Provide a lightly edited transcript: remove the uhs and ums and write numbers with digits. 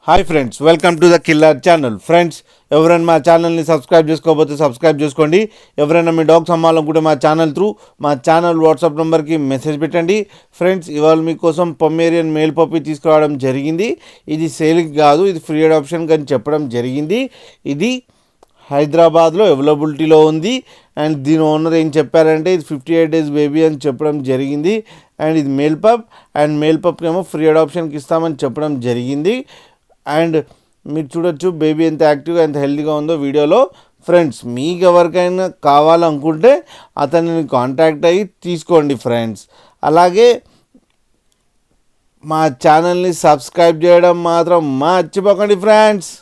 Hi friends, welcome to the killer channel. Friends, ఎవరైనా మా ఛానల్ని సబ్స్క్రైబ్ చేసుకోకపోతే సబ్స్క్రైబ్ చేసుకోండి. ఎవరైనా మీ డాగ్స్ అమ్మాలనుకుంటే మా ఛానల్ వాట్సాప్ నెంబర్కి మెసేజ్ పెట్టండి. ఫ్రెండ్స్, ఇవాళ మీకోసం పొమేరియన్ మేల్ పప్పీ తీసుకురావడం జరిగింది. ఇది సేల్కి కాదు, ఇది ఫ్రీ అడాప్షన్ అని చెప్పడం జరిగింది. ఇది హైదరాబాద్లో అవైలబిలిటీలో ఉంది. అండ్ దీని ఓనర్ ఏం చెప్పారంటే ఇది 58 days బేబీ అని చెప్పడం జరిగింది. అండ్ ఇది మేల్ పప్కి ఏమో ఫ్రీ అడాప్షన్కి ఇస్తామని చెప్పడం జరిగింది. అండ్ మీరు చూడొచ్చు బేబీ ఎంత యాక్టివ్గా ఎంత హెల్తీగా ఉందో వీడియోలో. ఫ్రెండ్స్, మీకు ఎవరికైనా కావాలనుకుంటే అతన్ని కాంటాక్ట్ అయ్యి తీసుకోండి ఫ్రెండ్స్. అలాగే మా ఛానల్ని సబ్స్క్రైబ్ చేయడం మాత్రం మర్చిపోకండి ఫ్రెండ్స్.